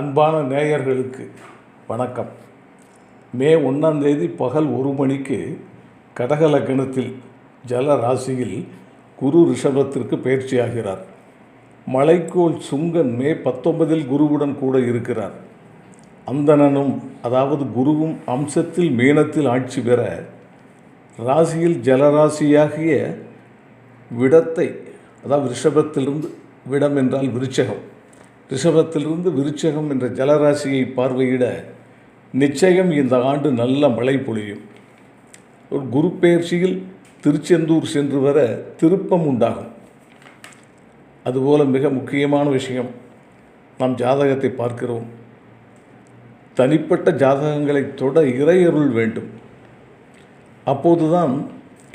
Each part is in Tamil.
அன்பான நேயர்களுக்கு வணக்கம். மே 1 பகல் 1 மணிக்கு கடக லக்னத்தில் ஜல ராசியில் குரு ரிஷபத்திற்கு பயிற்சியாகிறார். மலைக்கோள் சுங்கன் மே 19 குருவுடன் கூட இருக்கிறார். அந்தணனும் அதாவது குருவும் அம்சத்தில் மீனத்தில் ஆட்சி பெற ராசியில் ஜலராசியாகிய விடத்தை, அதாவது ரிஷபத்திலிருந்து, விடம் என்றால் விருச்சகம், ரிஷபத்திலிருந்து விருச்சகம் என்ற ஜலராசியை பார்வையிட நிச்சயம் இந்த ஆண்டு நல்ல மழை பொழியும். ஒரு குரு பெயர்ச்சியில் திருச்செந்தூர் சென்று வர திருப்பம் உண்டாகும். அதுபோல் மிக முக்கியமான விஷயம், நாம் ஜாதகத்தை பார்க்கிறோம். தனிப்பட்ட ஜாதகங்களை தொட இறையருள் வேண்டும். அப்போதுதான்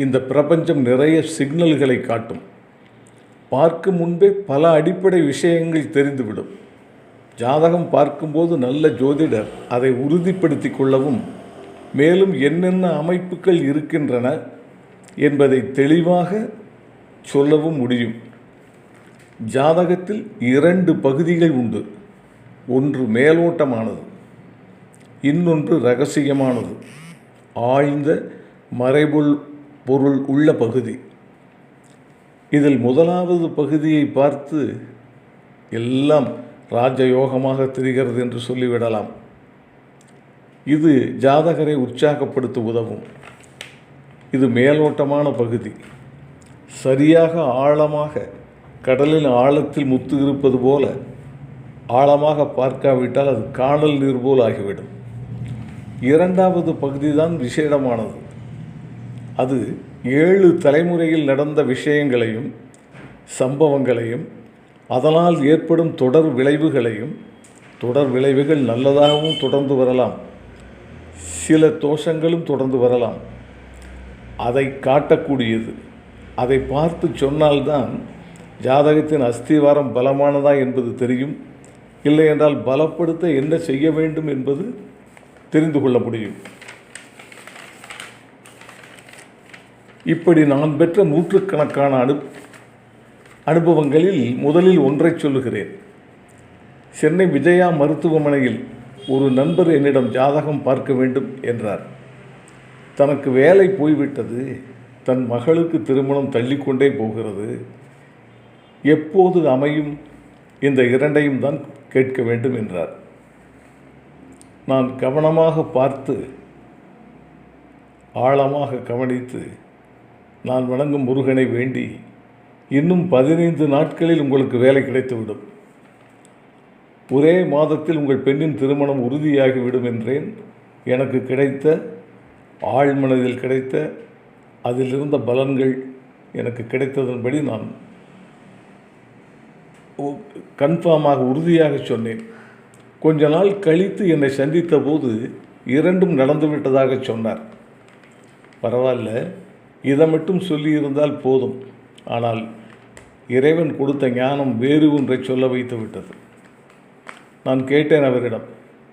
இந்த பிரபஞ்சம் நிறைய சிக்னல்களை காட்டும். பார்க்கும் முன்பே பல அடிப்படை விஷயங்கள் தெரிந்துவிடும். ஜாதகம் பார்க்கும்போது நல்ல ஜோதிடர் அதை உறுதிப்படுத்தி கொள்ளவும், மேலும் என்னென்ன அமைப்புகள் இருக்கின்றன என்பதை தெளிவாக சொல்லவும் முடியும். ஜாதகத்தில் 2 பகுதிகள் உண்டு. ஒன்று மேலோட்டமானது, இன்னொன்று இரகசியமானது, ஆழ்ந்த மறைபொருள் உள்ள பகுதி. இதில் முதலாவது பகுதியை பார்த்து எல்லாம் ராஜயோகமாக தெரிகிறது என்று சொல்லிவிடலாம். இது ஜாதகரை உற்சாகப்படுத்த உதவும். இது மேலோட்டமான பகுதி. சரியாக ஆழமாக கடலின் ஆழத்தில் முத்து இருப்பது போல ஆழமாக பார்க்காவிட்டால் அது காணல் நீர் போல் ஆகிவிடும். இரண்டாவது பகுதி தான் விசேடமானது. அது 7 தலைமுறையில் நடந்த விஷயங்களையும் சம்பவங்களையும் அதனால் ஏற்படும் தொடர் விளைவுகள் நல்லதாகவும் தொடர்ந்து வரலாம், சில தோஷங்களும் தொடர்ந்து வரலாம். அதை காட்டக்கூடியது. அதை பார்த்து சொன்னால்தான் ஜாதகத்தின் அஸ்திவாரம் பலமானதா என்பது தெரியும். இல்லை என்றால் பலப்படுத்த என்ன செய்ய வேண்டும் என்பது தெரிந்து கொள்ள முடியும். இப்படி நான் பெற்ற நூற்றுக்கணக்கான அனுபவங்களில் முதலில் ஒன்றை சொல்லுகிறேன். சென்னை விஜயா மருத்துவமனையில் ஒரு நண்பர் என்னிடம் ஜாதகம் பார்க்க வேண்டும் என்றார். தனக்கு வேலை போய்விட்டது, தன் மகளுக்கு திருமணம் தள்ளிக்கொண்டே போகிறது, எப்போது அமையும், இந்த 2ஐயும் தான் கேட்க வேண்டும் என்றார். நான் கவனமாக பார்த்து ஆழமாக கவனித்து நான் வணங்கும் முருகனை வேண்டி, இன்னும் 15 நாட்களில் உங்களுக்கு வேலை கிடைத்துவிடும், ஒரே மாதத்தில் உங்கள் பெண்ணின் திருமணம் உறுதியாகிவிடும் என்றேன். எனக்கு கிடைத்த ஆழ்மனதில் கிடைத்த அதிலிருந்த பலன்கள் எனக்கு கிடைத்ததன்படி நான் கன்ஃபார்மாக உறுதியாக சொன்னேன். கொஞ்ச நாள் கழித்து என்னை சந்தித்த போது 2ம் நடந்துவிட்டதாக சொன்னார். பரவாயில்ல, இதை மட்டும் சொல்லியிருந்தால் போதும். ஆனால் இறைவன் கொடுத்த ஞானம் வேறு ஒன்றை சொல்ல வைத்து விட்டது. நான் கேட்டேன் அவரிடம்,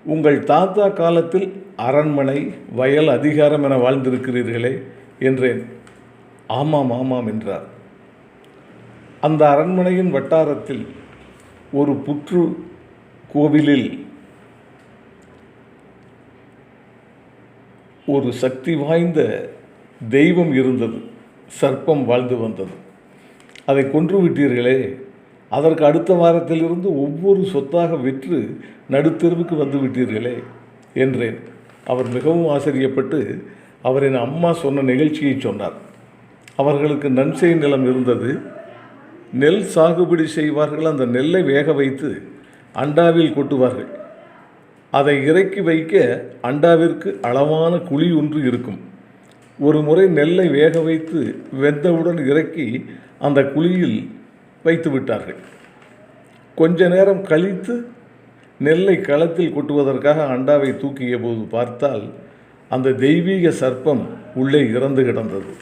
உங்கள் தாத்தா காலத்தில் அரண்மனை, வயல், அதிகாரம் என வாழ்ந்திருக்கிறீர்களே என்றேன். ஆமாம் ஆமாம் என்றார். அந்த அரண்மனையின் வட்டாரத்தில் ஒரு புற்று கோவிலில் ஒரு சக்தி வாய்ந்த தெய்வம் இருந்தது, சர்ப்பம் வாழ்ந்து வந்தது. அதை கொன்று விட்டீர்களே, அதற்கு அடுத்த வாரத்திலிருந்து ஒவ்வொரு சொத்தாக விற்று நடுத்தெருவுக்கு வந்து விட்டீர்களே என்றேன். அவர் மிகவும் ஆச்சரியப்பட்டு அவரின் அம்மா சொன்ன நிகழ்ச்சியை சொன்னார். அவர்களுக்கு நன்செய் நிலம் இருந்தது. நெல் சாகுபடி செய்வார்கள். அந்த நெல்லை வேக வைத்து அண்டாவில் கொட்டுவார்கள். அதை இறக்கி வைக்க அண்டாவிற்கு அளவான குழி ஒன்று இருக்கும். ஒரு முறை நெல்லை வேக வைத்து வெந்தவுடன் இறக்கி அந்த குழியில் வைத்து விட்டார்கள். கொஞ்ச நேரம் கழித்து நெல்லை களத்தில் கொட்டுவதற்காக அண்டாவை தூக்கிய போது பார்த்தால் அந்த தெய்வீக சர்ப்பம் உள்ளே இறந்து கிடந்தது.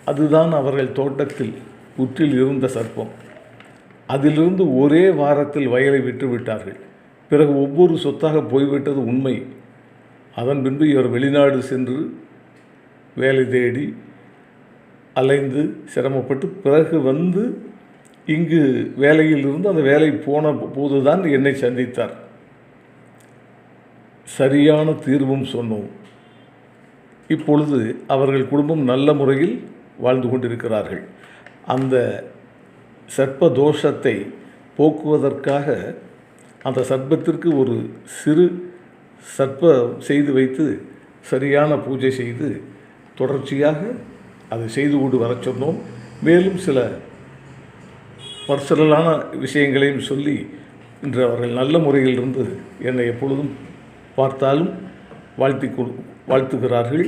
அதுதான் அவர்கள் தோட்டத்தில் புற்றில் இருந்த சர்ப்பம். அதிலிருந்து ஒரே வாரத்தில் வயலை விற்று விட்டார்கள். பிறகு ஒவ்வொரு சொத்தாக போய்விட்டது உண்மை. அதன் பின்பு இவர் வெளிநாடு சென்று வேலை தேடி அலைந்து சிரமப்பட்டு பிறகு வந்து இங்கு வேலையில் இருந்து அந்த வேலை போன போதுதான் என்னை சந்தித்தார். சரியான தீர்வும் சொன்னோம். இப்பொழுது அவர்கள் குடும்பம் நல்ல முறையில் வாழ்ந்து கொண்டிருக்கிறார்கள். அந்த சர்ப்ப தோஷத்தை போக்குவதற்காக அந்த சர்ப்பத்திற்கு ஒரு சிறு சர்ப்பம் செய்து வைத்து சரியான பூஜை செய்து தொடர்ச்சியாக அதை செய்து கொண்டு வர சொன்னோம். மேலும் சில பர்சனலான விஷயங்களையும் சொல்லி இன்று அவர்கள் நல்ல முறையில் இருந்து என்னை எப்பொழுதும் பார்த்தாலும் வாழ்த்துகிறார்கள்.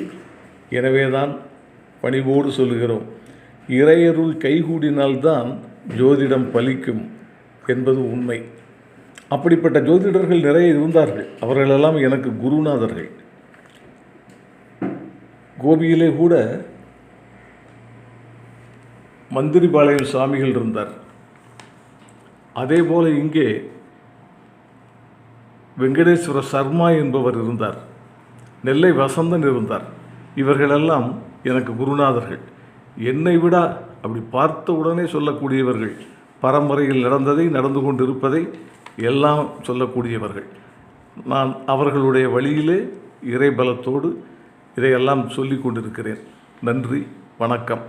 எனவேதான் பணிவோடு சொல்லுகிறோம், இறையருள் கைகூடினால்தான் ஜோதிடம் பலிக்கும் என்பது உண்மை. அப்படிப்பட்ட ஜோதிடர்கள் நிறைய இருந்தார்கள். அவர்களெல்லாம் எனக்கு குருநாதர்கள். கோபியிலே கூட மந்திரிபாளையம் சுவாமிகள் இருந்தார். அதேபோல இங்கே வெங்கடேஸ்வர சர்மா என்பவர் இருந்தார். நெல்லை வசந்தன் இருந்தார். இவர்களெல்லாம் எனக்கு குருநாதர்கள். என்னை விட அப்படி பார்த்த உடனே சொல்லக்கூடியவர்கள், பரம்பரையில் நடந்ததை, நடந்து கொண்டிருப்பதை எல்லாம் சொல்லக்கூடியவர்கள். நான் அவர்களுடைய வழியிலே இறைபலத்தோடு இதையெல்லாம் சொல்லி கொண்டிருக்கிறேன். நன்றி, வணக்கம்.